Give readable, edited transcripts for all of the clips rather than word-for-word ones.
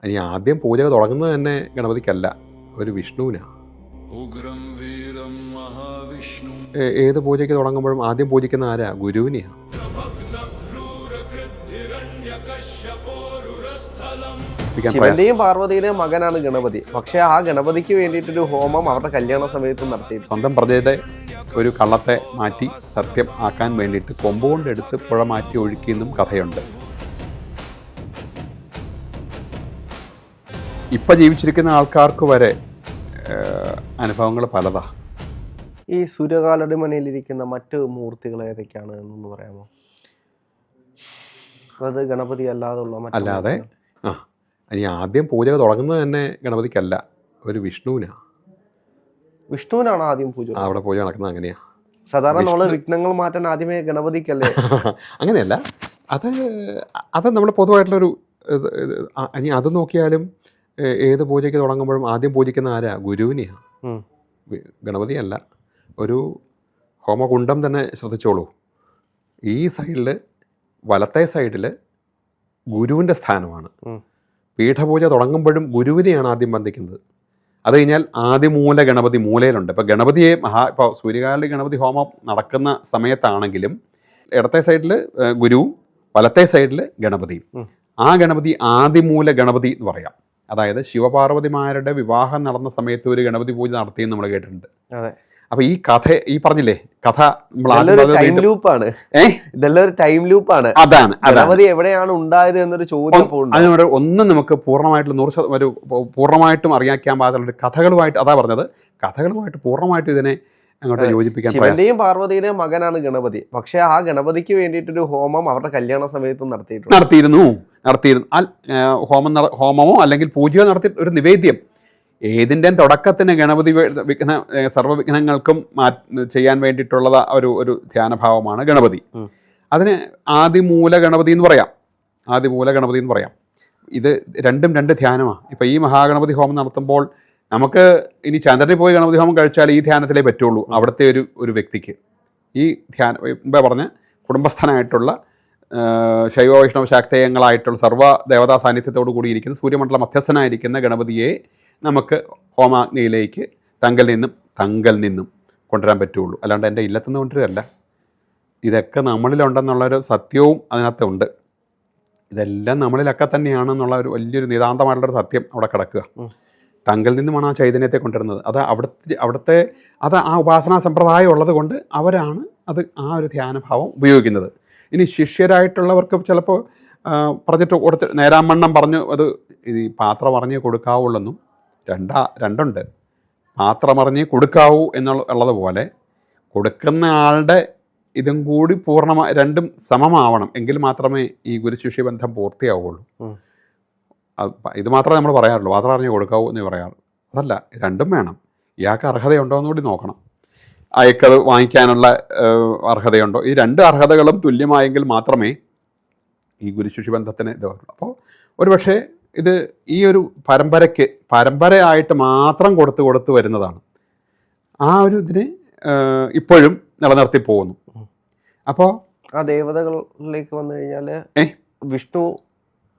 ഇനി ആദ്യം പൂജ തുടങ്ങുന്നത് തന്നെ ഗണപതിക്കല്ല, ഒരു വിഷ്ണുവിനാണ്. ഏത് പൂജയ്ക്ക് തുടങ്ങുമ്പോഴും ആദ്യം പൂജിക്കുന്ന ആരാ? ഗുരുവിനെയാണ്. ശിവന്റെയും പാർവതിയുടെയും മകനാണ് ഗണപതി. പക്ഷെ ആ ഗണപതിക്ക് വേണ്ടിയിട്ടൊരു ഹോമം അവരുടെ കല്യാണ സമയത്ത് നടത്തി. സ്വന്തം പ്രജയുടെ ഒരു കള്ളത്തെ മാറ്റി സത്യം ആക്കാൻ വേണ്ടിയിട്ട് കൊമ്പുകൊണ്ടെടുത്ത് പുഴ മാറ്റി ഒഴുക്കിയെന്നും കഥയുണ്ട്. ഇപ്പം ജീവിച്ചിരിക്കുന്ന ആൾക്കാർക്ക് വരെ അനുഭവങ്ങൾ പലതാ. ഈ സൂര്യകാലടി മനയിലിരിക്കുന്ന മറ്റ് മൂർത്തികൾ ഏതൊക്കെയാണ് എന്നൊന്ന് പറയാമോ? അത് ഗണപതി അല്ലാതെ ഇനി ആദ്യം പൂജ തുടങ്ങുന്നത് തന്നെ ഗണപതിക്കല്ല, ഒരു വിഷ്ണുവിനാണ്. വിഷ്ണുവിനാണ് ആദ്യം പൂജ. അവിടെ പൂജ നടക്കുന്നത് അങ്ങനെയാ. സാധാരണ നമ്മൾ വിഘ്നങ്ങൾ മാറ്റാൻ ആദ്യമേ ഗണപതിക്കല്ലേ? അങ്ങനെയല്ല, അത് നമ്മൾ പൊതുവായിട്ടുള്ളൊരു ഇനി അത് നോക്കിയാലും ഏത് പൂജയ്ക്ക് തുടങ്ങുമ്പോഴും ആദ്യം പൂജിക്കുന്ന ആരാ? ഗുരുവിനെയാണ്, ഗണപതിയല്ല. ഒരു ഹോമകുണ്ഡം തന്നെ ശ്രദ്ധിച്ചോളൂ. ഈ സൈഡിൽ വലത്തെ സൈഡിൽ ഗുരുവിൻ്റെ സ്ഥാനമാണ്. പീഠപൂജ തുടങ്ങുമ്പോഴും ഗുരുവിനെയാണ് ആദ്യം വന്ദിക്കുന്നത്. അത് കഴിഞ്ഞാൽ ആദിമൂല ഗണപതി മൂലയിലുണ്ട്. ഇപ്പോൾ ഗണപതിയെ ഇപ്പോൾ സൂര്യകാലി ഗണപതി ഹോമം നടക്കുന്ന സമയത്താണെങ്കിലും ഇടത്തെ സൈഡിൽ ഗുരുവും വലത്തെ സൈഡിൽ ഗണപതിയും. ആ ഗണപതി ആദിമൂല ഗണപതി എന്ന് പറയാം. അതായത് ശിവപാർവതിമാരുടെ വിവാഹം നടന്ന സമയത്ത് ഒരു ഗണപതി പൂജ നടത്തിയെന്ന് നമ്മൾ കേട്ടിട്ടുണ്ട്. അപ്പൊ ഈ കഥ ഈ പറഞ്ഞില്ലേ, കഥ ടൈം ലൂപ്പാണ്. ഇതെല്ലാം ഒരു ടൈം ലൂപ്പാണ്. അതാണ് ഗണപതി എവിടെയാണ് ഉണ്ടായത് എന്നൊരു ചോദ്യം. അതിനോട് ഒന്നും നമുക്ക് പൂർണ്ണമായിട്ടും അറിയാക്കാൻ പാകത്തുള്ള കഥകളുമായിട്ട്, അതാ പറഞ്ഞത്, കഥകളുമായിട്ട് പൂർണ്ണമായിട്ടും ഇതിനെ അങ്ങോട്ട് യോജിപ്പിക്കാൻ. ശിവന്റെയും പാർവതിയുടെയും മകനാണ് ഗണപതി. പക്ഷെ ആ ഗണപതിക്ക് വേണ്ടിയിട്ടൊരു ഹോമം അവരുടെ കല്യാണ സമയത്ത് നടത്തിയിരുന്നു. ഹോമമോ അല്ലെങ്കിൽ പൂജയോ നടത്തി ഒരു നിവേദ്യം. ഏതിൻ്റെ തുടക്കത്തിന് ഗണപതി സർവ്വവിഘ്നങ്ങൾക്കും ചെയ്യാൻ വേണ്ടിയിട്ടുള്ളത് ഒരു ധ്യാനഭാവമാണ് ഗണപതി. അതിന് ആദിമൂല ഗണപതി എന്ന് പറയാം. ഇത് രണ്ടും രണ്ട് ധ്യാനമാണ്. ഇപ്പം ഈ മഹാഗണപതി ഹോമം നടത്തുമ്പോൾ നമുക്ക് ഇനി ചന്ദ്രനിൽ പോയി ഗണപതി ഹോമം കഴിച്ചാൽ ഈ ധ്യാനത്തിലേ പറ്റുള്ളൂ. അവിടുത്തെ ഒരു വ്യക്തിക്ക് ഈ മുമ്പേ പറഞ്ഞ കുടുംബസ്ഥനായിട്ടുള്ള ശൈവ വൈഷ്ണവ ശാക്തേയങ്ങളായിട്ടുള്ള സർവ്വ ദേവതാ സാന്നിധ്യത്തോടു കൂടിയിരിക്കുന്ന സൂര്യമണ്ഡല മധ്യസ്ഥനായിരിക്കുന്ന ഗണപതിയെ നമുക്ക് ഹോമാഗ്നിയിലേക്ക് തങ്കൽ നിന്നും കൊണ്ടുവരാൻ പറ്റുള്ളൂ. അല്ലാണ്ട് എൻ്റെ ഇല്ലത്തുനിന്ന് കൊണ്ടുവരികയല്ല. ഇതൊക്കെ നമ്മളിലുണ്ടെന്നുള്ളൊരു സത്യവും അതിനകത്തുണ്ട്. ഇതെല്ലാം നമ്മളിലൊക്കെ തന്നെയാണെന്നുള്ള ഒരു വലിയൊരു നിതാന്തമായിട്ടുള്ളൊരു സത്യം അവിടെ കിടക്കുക. തങ്കൽ നിന്നുമാണ് ആ ചൈതന്യത്തെ കൊണ്ടുവരുന്നത്. അത് അവിടുത്തെ ആ ഉപാസനാ സമ്പ്രദായം ഉള്ളത് കൊണ്ട് അവരാണ് ആ ഒരു ധ്യാനഭാവം ഉപയോഗിക്കുന്നത്. ഇനി ശിഷ്യരായിട്ടുള്ളവർക്ക് ചിലപ്പോൾ പറഞ്ഞിട്ട് കൊടുത്ത് നേരാമണ്ണം പറഞ്ഞു അത് ഈ പാത്രം അറിഞ്ഞ് കൊടുക്കാവുള്ളെന്നും രണ്ടുണ്ട്. പാത്രം അറിഞ്ഞ് കൊടുക്കാവൂ എന്നുള്ളത് പോലെ കൊടുക്കുന്ന ആളുടെ ഇതും കൂടി രണ്ടും സമമാവണം. എങ്കിൽ മാത്രമേ ഈ ഗുരുശിഷ്യ ബന്ധം പൂർത്തിയാവുള്ളൂ. ഇത് മാത്രമേ നമ്മൾ പറയാറുള്ളൂ, പാത്രം അറിഞ്ഞ് കൊടുക്കാവൂ എന്ന് പറയാറുള്ളൂ. അതല്ല, രണ്ടും വേണം. ഇയാൾക്ക് അർഹതയുണ്ടോ എന്നുകൂടി നോക്കണം. അയക്കത് വാങ്ങിക്കാനുള്ള അർഹതയുണ്ടോ? ഈ രണ്ട് അർഹതകളും തുല്യമായെങ്കിൽ മാത്രമേ ഈ ഗുരുശിഷ്യ ബന്ധത്തിന് ഇത് വരുള്ളൂ. അപ്പോൾ ഒരുപക്ഷെ ഇത് ഈ ഒരു പരമ്പരയായിട്ട് മാത്രം കൊടുത്ത് വരുന്നതാണ്. ആ ഒരു ഇതിനെ ഇപ്പോഴും നിലനിർത്തി പോകുന്നു. അപ്പോൾ ആ ദേവതകളിലേക്ക് വന്നു കഴിഞ്ഞാൽ വിഷ്ണു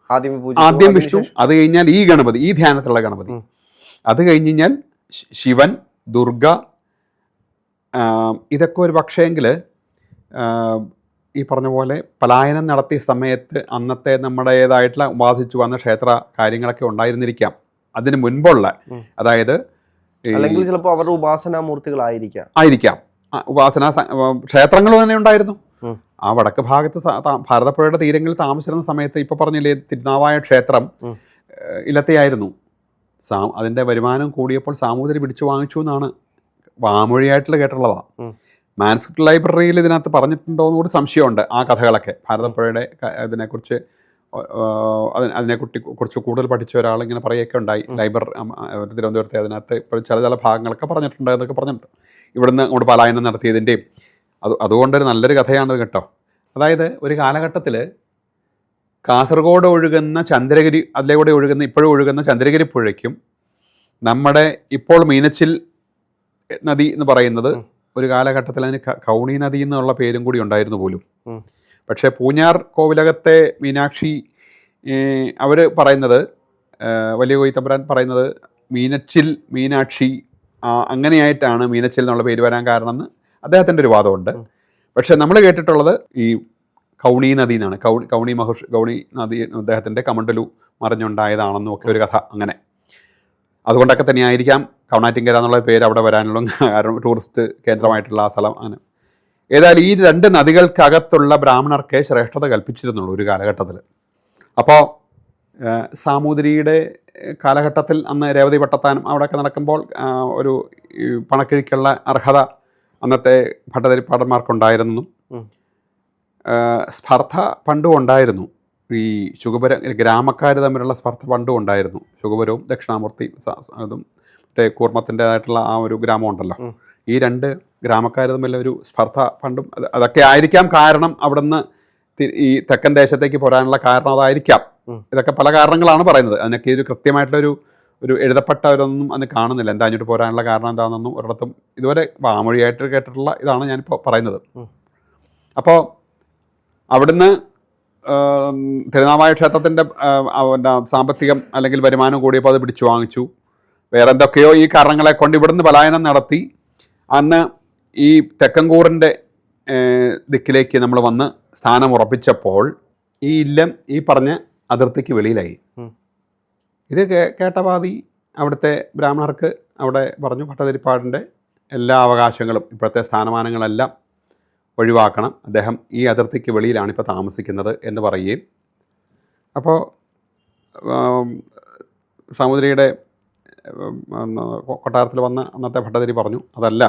ആദ്യം വിഷ്ണു, അത് കഴിഞ്ഞാൽ ഈ ഗണപതി, ഈ ധ്യാനത്തിലുള്ള ഗണപതി, അത് കഴിഞ്ഞ് കഴിഞ്ഞാൽ ശിവൻ, ദുർഗ. ഇതൊക്കെ ഒരു പക്ഷേങ്കിൽ ഈ പറഞ്ഞ പോലെ പലായനം നടത്തിയ സമയത്ത് അന്നത്തെ നമ്മുടേതായിട്ടുള്ള ഉപാസിച്ചു വന്ന ക്ഷേത്ര കാര്യങ്ങളൊക്കെ ഉണ്ടായിരുന്നിരിക്കാം. അതിന് മുൻപുള്ള, അതായത് ചിലപ്പോൾ അവരുടെ ഉപാസനാമൂർത്തികളായിരിക്കാം. ഉപാസന ക്ഷേത്രങ്ങൾ തന്നെ ഉണ്ടായിരുന്നു. ആ വടക്ക് ഭാഗത്ത് ഭാരതപ്പുഴയുടെ തീരങ്ങളിൽ താമസിച്ചിരുന്ന സമയത്ത് ഇപ്പോൾ പറഞ്ഞില്ലേ തിരുനാവായ ക്ഷേത്രം ഇല്ലത്തെയായിരുന്നു. അതിൻ്റെ വരുമാനം കൂടിയപ്പോൾ സാമൂതിരി പിടിച്ചു വാങ്ങിച്ചു എന്നാണ് വാമൊഴിയായിട്ടുള്ള കേട്ടുള്ളതാണ്. മാൻസ്ക്രിപ്റ്റ് ലൈബ്രറിയിൽ ഇതിനകത്ത് പറഞ്ഞിട്ടുണ്ടോ എന്ന് കൂടി സംശയമുണ്ട്. ആ കഥകളൊക്കെ ഭാരതപ്പുഴയുടെ ഇതിനെക്കുറിച്ച് അതിനെക്കുറിച്ച് കൂടുതൽ പഠിച്ച ഒരാളിങ്ങനെ പറയുകയൊക്കെ ഉണ്ടായി. തിരുവനന്തപുരത്തെ അതിനകത്ത് ഇപ്പോൾ ചില ഭാഗങ്ങളൊക്കെ പറഞ്ഞിട്ടുണ്ട് എന്നൊക്കെ പറഞ്ഞിട്ടുണ്ട്. ഇവിടുന്ന് അങ്ങോട്ട് പലായനം നടത്തിയതിൻ്റെയും അതുകൊണ്ടൊരു നല്ലൊരു കഥയാണത് കേട്ടോ. അതായത് ഒരു കാലഘട്ടത്തിൽ കാസർഗോഡ് ഒഴുകുന്ന ചന്ദ്രഗിരി, അതിലൂടെ ഇപ്പോഴും ഒഴുകുന്ന ചന്ദ്രഗിരി പുഴയ്ക്കും നമ്മുടെ ഇപ്പോൾ മീനച്ചിൽ നദി എന്ന് പറയുന്നത് ഒരു കാലഘട്ടത്തിൽ അതിന് കൗണി നദി എന്നുള്ള പേരും കൂടി ഉണ്ടായിരുന്നു പോലും. പക്ഷേ പൂഞ്ഞാർ കോവിലകത്തെ മീനാക്ഷി അവർ പറയുന്നത് വലിയ കോയി തമ്പുരാൻ പറയുന്നത് മീനച്ചിൽ മീനാക്ഷി അങ്ങനെയായിട്ടാണ് മീനച്ചിൽ എന്നുള്ള പേര് വരാൻ കാരണമെന്ന് അദ്ദേഹത്തിൻ്റെ ഒരു വാദമുണ്ട്. പക്ഷെ നമ്മൾ കേട്ടിട്ടുള്ളത് ഈ കൗണി നദി എന്നാണ്. കൗണി നദി അദ്ദേഹത്തിൻ്റെ കമണ്ടലു മറിഞ്ഞുണ്ടായതാണെന്നും ഒക്കെ ഒരു കഥ. അങ്ങനെ അതുകൊണ്ടൊക്കെ തന്നെയായിരിക്കാം കവണാറ്റിങ്കര എന്നുള്ള പേര് അവിടെ വരാനുള്ള കാരണം, ടൂറിസ്റ്റ് കേന്ദ്രമായിട്ടുള്ള ആ സ്ഥലം. അങ്ങനെ ഏതായാലും ഈ 2 നദികൾക്കകത്തുള്ള ബ്രാഹ്മണർക്കേ ശ്രേഷ്ഠത കൽപ്പിച്ചിരുന്നുള്ളൂ ഒരു കാലഘട്ടത്തിൽ. അപ്പോൾ സാമൂതിരിയുടെ കാലഘട്ടത്തിൽ അന്ന് രേവതി പട്ടത്താനം അവിടെയൊക്കെ നടക്കുമ്പോൾ ഒരു പണക്കിഴിക്കുള്ള അർഹത അന്നത്തെ ഭട്ടതിരിപ്പാടന്മാർക്കുണ്ടായിരുന്നെന്നും സ്പർദ്ധ പണ്ടും ഉണ്ടായിരുന്നു. ഈ ശുഗപുര ഗ്രാമക്കാർ തമ്മിലുള്ള സ്പർദ്ധ പണ്ടും ഉണ്ടായിരുന്നു. ശുഗപുരവും ദക്ഷിണാമൂർത്തി അതും മറ്റേ കൂർമ്മത്തിൻ്റെതായിട്ടുള്ള ആ ഒരു ഗ്രാമം ഉണ്ടല്ലോ, ഈ 2 ഗ്രാമക്കാർ തമ്മിലുള്ള ഒരു സ്പർദ്ധ പണ്ടും അതൊക്കെ ആയിരിക്കാം കാരണം അവിടുന്ന് ഈ തെക്കൻ ദേശത്തേക്ക് പോരാനുള്ള കാരണം അതായിരിക്കാം. ഇതൊക്കെ പല കാരണങ്ങളാണ് പറയുന്നത്. അതിനൊക്കെ ഒരു കൃത്യമായിട്ടുള്ളൊരു എഴുതപ്പെട്ടവരൊന്നും അതിന് കാണുന്നില്ല. എന്താ അങ്ങോട്ട് പോരാനുള്ള കാരണം എന്താണെന്നൊന്നും ഒരിടത്തും ഇതുവരെ വാമൊഴിയായിട്ട് കേട്ടിട്ടുള്ള ഇതാണ് ഞാനിപ്പോൾ പറയുന്നത്. അപ്പോൾ അവിടുന്ന് തിരുനാവായ ക്ഷേത്രത്തിൻ്റെ സാമ്പത്തികം അല്ലെങ്കിൽ വരുമാനം കൂടിയപ്പോൾ അത് പിടിച്ചു വാങ്ങിച്ചു. വേറെ എന്തൊക്കെയോ ഈ കാരണങ്ങളെ കൊണ്ട് ഇവിടുന്ന് പലായനം നടത്തി അന്ന് ഈ തെക്കൻകൂറിൻ്റെ ദിക്കിലേക്ക് നമ്മൾ വന്ന് സ്ഥാനം ഉറപ്പിച്ചപ്പോൾ ഈ ഇല്ലം ഈ പറഞ്ഞ അതിർത്തിക്ക് വെളിയിലായി. ഇത് കേട്ടപാതി അവിടുത്തെ ബ്രാഹ്മണർക്ക് അവിടെ പറഞ്ഞു, ഭട്ടതിരിപ്പാടിൻ്റെ എല്ലാ അവകാശങ്ങളും ഇപ്പോഴത്തെ സ്ഥാനമാനങ്ങളെല്ലാം ഒഴിവാക്കണം, അദ്ദേഹം ഈ അതിർത്തിക്ക് വെളിയിലാണ് ഇപ്പോൾ താമസിക്കുന്നത് എന്ന് പറയുകയും, അപ്പോൾ സാമൂതിരിയുടെ കൊട്ടാരത്തിൽ വന്ന് അന്നത്തെ ഭട്ടതിരി പറഞ്ഞു അതല്ല,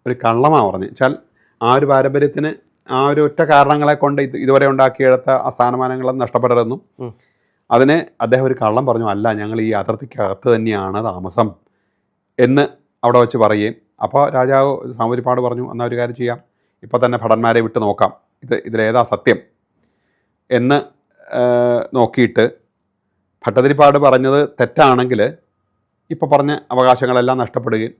ഒരു കള്ളമാണ് പറഞ്ഞു വെച്ചാൽ ആ ഒരു പാരമ്പര്യത്തിന് ആ ഒരു ഒറ്റ കാരണങ്ങളെ കൊണ്ട് ഇതുവരെ ഉണ്ടാക്കിയെടുത്ത ആ സ്ഥാനമാനങ്ങളൊന്നും നഷ്ടപ്പെടരുതെന്നും അതിന് അദ്ദേഹം ഒരു കള്ളം പറഞ്ഞു, അല്ല ഞങ്ങൾ ഈ അതിർത്തിക്കകത്ത് തന്നെയാണ് താമസം എന്ന് അവിടെ വെച്ച് പറയുകയും, അപ്പോൾ രാജാവ് സാമൂതിരിപ്പാട് പറഞ്ഞു എന്നാൽ ഒരു കാര്യം ചെയ്യാം, ഇപ്പോൾ തന്നെ ഭടന്മാരെ വിട്ട് നോക്കാം, ഇതിലേതാ സത്യം എന്ന് നോക്കിയിട്ട് ഭട്ടതിരിപ്പാട് പറഞ്ഞത് തെറ്റാണെങ്കിൽ ഇപ്പോൾ പറഞ്ഞ അവകാശങ്ങളെല്ലാം നഷ്ടപ്പെടുകയും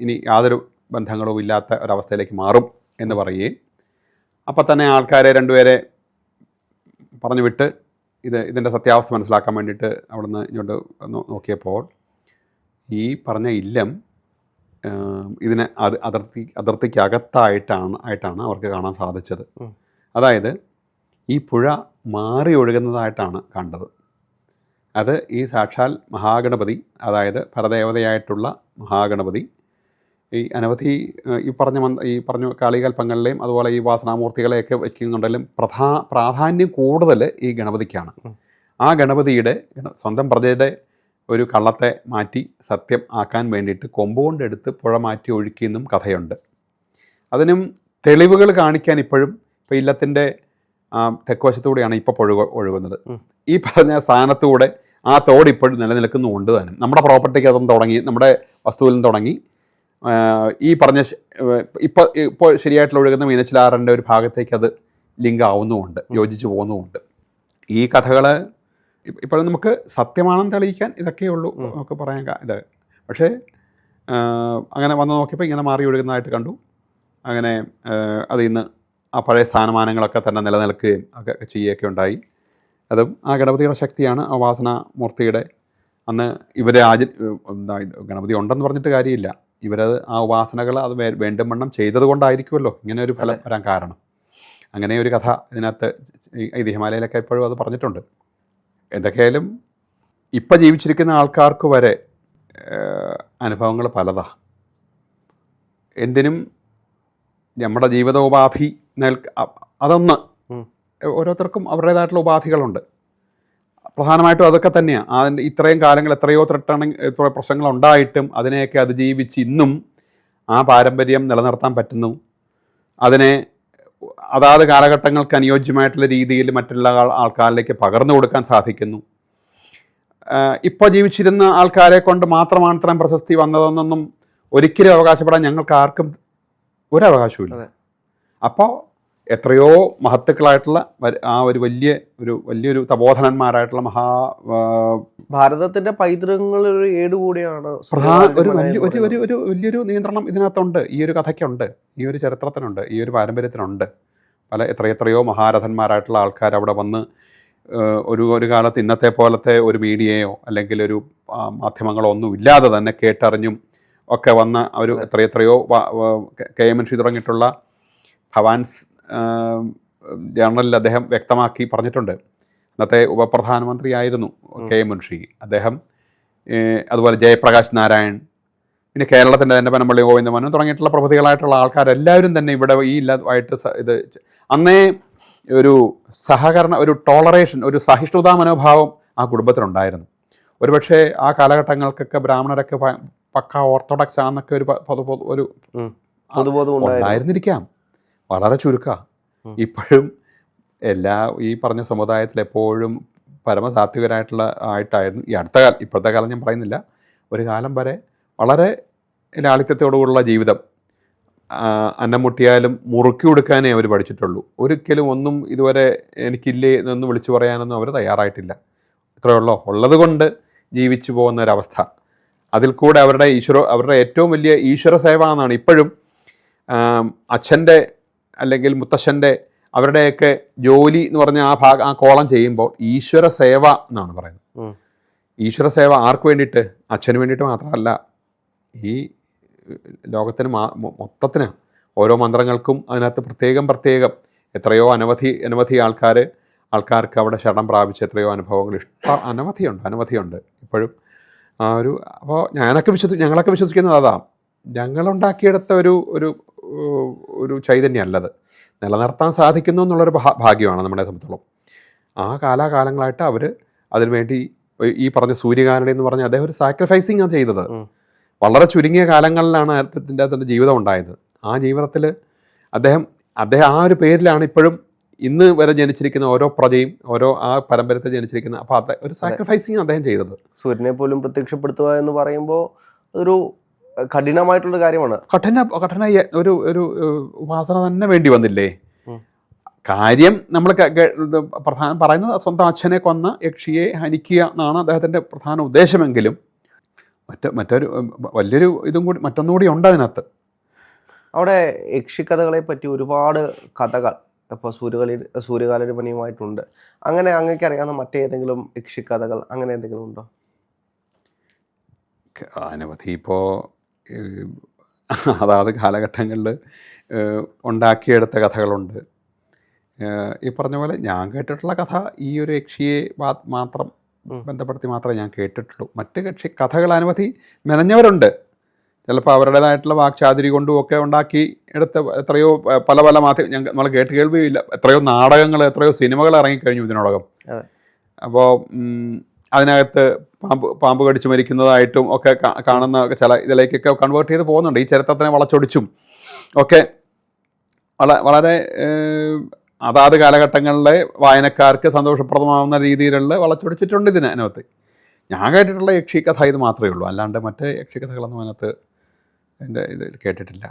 ഇനി യാതൊരു ബന്ധങ്ങളും ഇല്ലാത്ത ഒരവസ്ഥയിലേക്ക് മാറും എന്ന് പറയുകയും, അപ്പം തന്നെ ആൾക്കാരെ 2 പേരെ പറഞ്ഞു വിട്ട് ഇതിൻ്റെ സത്യാവസ്ഥ മനസ്സിലാക്കാൻ വേണ്ടിയിട്ട് അവിടുന്ന് ഇങ്ങോട്ട് നോക്കിയപ്പോൾ ഈ പറഞ്ഞ ഇല്ലം ഇതിനെ അതിർത്തിക്കകത്തായിട്ടാണ് അവർക്ക് കാണാൻ സാധിച്ചത്. അതായത് ഈ പുഴ മാറി ഒഴുകുന്നതായിട്ടാണ് കണ്ടത്. അത് ഈ സാക്ഷാൽ മഹാഗണപതി, അതായത് പരദേവതയായിട്ടുള്ള മഹാഗണപതി ഈ അനവധി ഈ പറഞ്ഞ കാളികൽപ്പങ്ങളിലെയും അതുപോലെ ഈ വാസനാമൂർത്തികളെയൊക്കെ വയ്ക്കുന്നുണ്ടെങ്കിലും പ്രാധാന്യം കൂടുതൽ ഈ ഗണപതിക്കാണ്. ആ ഗണപതിയുടെ സ്വന്തം പ്രജയുടെ ഒരു കള്ളത്തെ മാറ്റി സത്യം ആക്കാൻ വേണ്ടിയിട്ട് കൊമ്പുകൊണ്ടെടുത്ത് പുഴ മാറ്റി ഒഴുക്കിയെന്നും കഥയുണ്ട്. അതിനും തെളിവുകൾ കാണിക്കാൻ ഇപ്പോഴും ഇപ്പോൾ ഇല്ലത്തിൻ്റെ തെക്കുവശത്തൂടെയാണ് ഇപ്പോൾ പുഴ ഒഴുകുന്നത്. ഈ പറഞ്ഞ സ്ഥാനത്തൂടെ ആ തോട് ഇപ്പോഴും നിലനിൽക്കുന്നുണ്ട് താനും. നമ്മുടെ പ്രോപ്പർട്ടിക്ക് അതും തുടങ്ങി, നമ്മുടെ വസ്തുവിൽ നിന്ന് തുടങ്ങി ഈ പറഞ്ഞ ഇപ്പോൾ ശരിയായിട്ടുള്ള ഒഴുകുന്ന മീനച്ചിലാറിൻ്റെ ഒരു ഭാഗത്തേക്ക് അത് ലിങ്ക് ആവുന്നുമുണ്ട്, യോജിച്ച് പോകുന്നുമുണ്ട്. ഈ കഥകൾ ഇപ്പോഴും നമുക്ക് സത്യമാണെന്ന് തെളിയിക്കാൻ ഇതൊക്കെയുള്ളൂ നമുക്ക് പറയാൻ ഇത്. പക്ഷേ അങ്ങനെ വന്ന് നോക്കിയപ്പോൾ ഇങ്ങനെ മാറി ഒഴുകുന്നതായിട്ട് കണ്ടു. അങ്ങനെ അതിൽ നിന്ന് ആ പഴയ സ്ഥാനമാനങ്ങളൊക്കെ തന്നെ നിലനിൽക്കുകയും ഒക്കെ ചെയ്യുകയൊക്കെ ഉണ്ടായി. അതും ആ ഗണപതിയുടെ ശക്തിയാണ്. ആ വാസനാമൂർത്തിയുടെ അന്ന് ഇവരെ ഗണപതി ഉണ്ടെന്ന് പറഞ്ഞിട്ട് കാര്യമില്ല, ഇവരത് ആ ഉപാസനകൾ അത് വേണ്ടും വണ്ണം ചെയ്തത് കൊണ്ടായിരിക്കുമല്ലോ ഇങ്ങനെ ഒരു ഫലം വരാൻ കാരണം. അങ്ങനെ ഒരു കഥ ഇതിനകത്ത് ഐതിഹ്യമാലയിലൊക്കെ എപ്പോഴും അത് പറഞ്ഞിട്ടുണ്ട്. എന്തൊക്കെയായാലും ഇപ്പം ജീവിച്ചിരിക്കുന്ന ആൾക്കാർക്ക് വരെ അനുഭവങ്ങൾ പലതാ. എന്തിനും നമ്മുടെ ജീവിതോപാധി അതൊന്ന് ഓരോരുത്തർക്കും അവരുടേതായിട്ടുള്ള ഉപാധികളുണ്ട്. പ്രധാനമായിട്ടും അതൊക്കെ തന്നെയാണ്. അതിൻ്റെ ഇത്രയും കാലങ്ങൾ എത്രയോ എത്ര പ്രശ്നങ്ങളുണ്ടായിട്ടും അതിനെയൊക്കെ അതിജീവിച്ച് ഇന്നും ആ പാരമ്പര്യം നിലനിർത്താൻ പറ്റുന്നു. അതിനെ അതാത് കാലഘട്ടങ്ങൾക്ക് അനുയോജ്യമായിട്ടുള്ള രീതിയിൽ മറ്റുള്ള ആൾക്കാരിലേക്ക് പകർന്നു കൊടുക്കാൻ സാധിക്കുന്നു. ഇപ്പോൾ ജീവിച്ചിരുന്ന ആൾക്കാരെ കൊണ്ട് മാത്രമാണ് ഇത്രയും പ്രശസ്തി വന്നതെന്നൊന്നും ഒരിക്കലും അവകാശപ്പെടാൻ ഞങ്ങൾക്ക് ആർക്കും ഒരവകാശമില്ല. അപ്പോൾ എത്രയോ മഹത്തുക്കളായിട്ടുള്ള ആ ഒരു വലിയൊരു തപോധനന്മാരായിട്ടുള്ള ഭാരതത്തിന്റെ പൈതൃകങ്ങളൊരു ഏട് കൂടിയാണ്. ഒരു വലിയൊരു നിയന്ത്രണം ഇതിനകത്തുണ്ട്, ഈ ഒരു കഥയ്ക്കുണ്ട്, ഈ ഒരു ചരിത്രത്തിനുണ്ട്, ഈ ഒരു പാരമ്പര്യത്തിനുണ്ട്. എത്രയോ മഹാരഥന്മാരായിട്ടുള്ള ആൾക്കാർ അവിടെ വന്ന് ഒരു കാലത്ത് ഇന്നത്തെ പോലത്തെ ഒരു മീഡിയയോ അല്ലെങ്കിൽ ഒരു മാധ്യമങ്ങളോ ഒന്നും ഇല്ലാതെ തന്നെ കേട്ടറിഞ്ഞും ഒക്കെ വന്ന ഒരു എത്രയോ KMNC തുടങ്ങിയിട്ടുള്ള ഭവാൻസ് ജേർണലിൽ അദ്ദേഹം വ്യക്തമാക്കി പറഞ്ഞിട്ടുണ്ട്. അന്നത്തെ ഉപപ്രധാനമന്ത്രിയായിരുന്നു KMNC അദ്ദേഹം. അതുപോലെ ജയപ്രകാശ് നാരായൺ, പിന്നെ കേരളത്തിൻ്റെ തന്നെ പനമ്പള്ളി ഗോവിന്ദമേനോൻ തുടങ്ങിയിട്ടുള്ള പ്രഭൃതികളായിട്ടുള്ള ആൾക്കാരെല്ലാവരും തന്നെ ഇവിടെ ഈ ഇല്ലാതായിട്ട് ഇത് അന്നേ ഒരു സഹകരണ, ഒരു ടോളറേഷൻ, ഒരു സഹിഷ്ണുതാ മനോഭാവം ആ കുടുംബത്തിനുണ്ടായിരുന്നു. ഒരുപക്ഷെ ആ കാലഘട്ടങ്ങൾക്കൊക്കെ ബ്രാഹ്മണരൊക്കെ പക്ക ഓർത്തഡോക്സ് ആണെന്നൊക്കെ ഒരു ഉണ്ടായിരുന്നിരിക്കാം. വളരെ ചുരുക്കമാണ്. ഇപ്പോഴും എല്ലാ ഈ പറഞ്ഞ സമുദായത്തിൽ എപ്പോഴും ആയിട്ടായിരുന്നു ഈ ഇപ്പോഴത്തെ കാലം ഞാൻ പറയുന്നില്ല, ഒരു കാലം വരെ വളരെ ലാളിത്യത്തോടുകൂടിയുള്ള ജീവിതം. അന്നം മുട്ടിയാലും മുറുക്കി കൊടുക്കാനേ അവർ പഠിച്ചിട്ടുള്ളൂ. ഒരിക്കലും ഒന്നും ഇതുവരെ എനിക്കില്ലേ എന്നൊന്ന് വിളിച്ചു പറയാനൊന്നും അവർ തയ്യാറായിട്ടില്ല. ഇത്രയുള്ളോ ഉള്ളത് കൊണ്ട് ജീവിച്ചു പോകുന്ന ഒരവസ്ഥ. അതിൽ കൂടെ അവരുടെ ഏറ്റവും വലിയ ഈശ്വര സേവ എന്നാണ് ഇപ്പോഴും അച്ഛൻ്റെ അല്ലെങ്കിൽ മുത്തശ്ശൻ്റെ അവരുടെയൊക്കെ ജോലി എന്ന് പറഞ്ഞ ആ കോളം ചെയ്യുമ്പോൾ ഈശ്വര സേവ എന്നാണ് പറയുന്നത്. ഈശ്വര സേവ ആർക്ക് വേണ്ടിയിട്ട്? അച്ഛന് വേണ്ടിയിട്ട് മാത്രമല്ല, ഈ ലോകത്തിന് മൊത്തത്തിന് ഓരോ മന്ത്രങ്ങൾക്കും അതിനകത്ത് പ്രത്യേകം എത്രയോ അനവധി ആൾക്കാർക്ക് അവിടെ ശരണം പ്രാപിച്ച എത്രയോ അനുഭവങ്ങൾ അനവധിയുണ്ട് ഇപ്പോഴും. അപ്പോൾ ഞങ്ങളൊക്കെ വിശ്വസിക്കുന്നത് അതാ, ഞങ്ങളുണ്ടാക്കിയെടുത്ത ഒരു ചൈതന്യമല്ലത്, നിലനിർത്താൻ സാധിക്കുന്നു എന്നുള്ളൊരു ഭാഗ്യമാണ് നമ്മളെ സംബന്ധിച്ചോളം. ആ കാലാകാലങ്ങളായിട്ട് അവർ അതിനുവേണ്ടി ഈ പറഞ്ഞ സൂര്യകാലടി എന്ന് പറഞ്ഞ അദ്ദേഹം ഒരു സാക്രിഫൈസിങ് ആണ് ചെയ്തത്. വളരെ ചുരുങ്ങിയ കാലങ്ങളിലാണ് അദ്ദേഹത്തിൻ്റെ ജീവിതം ഉണ്ടായത്. ആ ജീവിതത്തിൽ അദ്ദേഹം ആ ഒരു പേരിലാണ് ഇപ്പോഴും ഇന്ന് വരെ ജനിച്ചിരിക്കുന്ന ഓരോ പ്രജയും ഓരോ ആ പരമ്പരത്തിൽ ജനിച്ചിരിക്കുന്ന. അപ്പോൾ ഒരു സാക്രിഫൈസിങ് അദ്ദേഹം ചെയ്തത്. സൂര്യനെ പോലും പ്രത്യക്ഷപ്പെടുത്തുക എന്ന് പറയുമ്പോൾ ഒരു കഠിനമായിട്ടുള്ള കാര്യമാണ്. കഠിന ഒരു ഉപാസന തന്നെ വേണ്ടി വന്നില്ലേ? കാര്യം നമ്മൾ പറയുന്നത് സ്വന്തം അച്ഛനെ കൊന്ന യക്ഷിയെ ഹനിക്കുക എന്നാണ് അദ്ദേഹത്തിൻ്റെ പ്രധാന ഉദ്ദേശമെങ്കിലും മറ്റൊരു വലിയൊരു മറ്റൊന്നുകൂടി ഉണ്ട് അതിനകത്ത്. അവിടെ യക്ഷിക്കഥകളെ പറ്റി ഒരുപാട് കഥകൾ ഇപ്പോൾ സൂര്യകാലപനിയുമായിട്ടുണ്ട്. അങ്ങനെ അങ്ങേക്ക് അറിയാവുന്ന മറ്റേതെങ്കിലും യക്ഷിക്കഥകൾ അങ്ങനെ എന്തെങ്കിലും ഉണ്ടോ? അനവധി. ഇപ്പോൾ അതാത് കാലഘട്ടങ്ങളിൽ ഉണ്ടാക്കിയെടുത്ത കഥകളുണ്ട്. ഈ പറഞ്ഞ പോലെ ഞാൻ കേട്ടിട്ടുള്ള കഥ ഈ ഒരു യക്ഷിയെ മാത്രം ബന്ധപ്പെടുത്തി മാത്രമേ ഞാൻ കേട്ടിട്ടുള്ളൂ. മറ്റ് കഥകൾ അനവധി മെനഞ്ഞവരുണ്ട്. ചിലപ്പോൾ അവരുടേതായിട്ടുള്ള വാക്ചാതുരി കൊണ്ടും ഒക്കെ ഉണ്ടാക്കി എടുത്ത എത്രയോ പല നമ്മൾ കേൾവിയില്ല. എത്രയോ നാടകങ്ങൾ, എത്രയോ സിനിമകൾ ഇറങ്ങിക്കഴിഞ്ഞു ഇതിനോടകം. അപ്പോൾ അതിനകത്ത് പാമ്പ് കടിച്ച് മരിക്കുന്നതായിട്ടും ഒക്കെ കാണുന്ന ചില ഇതിലേക്കൊക്കെ കൺവേർട്ട് ചെയ്ത് പോകുന്നുണ്ട്. ഈ ചരിത്രത്തിനെ വളച്ചൊടിച്ചും ഒക്കെ വളരെ അതാത് കാലഘട്ടങ്ങളിലെ വായനക്കാർക്ക് സന്തോഷപ്രദമാവുന്ന രീതിയിലുള്ള വളച്ചൊടിച്ചിട്ടുണ്ട് ഇതിനകത്ത്. ഞാൻ കേട്ടിട്ടുള്ള യക്ഷിക്കഥ ഇത് മാത്രമേ ഉള്ളൂ, അല്ലാണ്ട് മറ്റ് യക്ഷിക്കഥകളൊന്നും അതിനകത്ത് എൻ്റെ ഇത് കേട്ടിട്ടില്ല.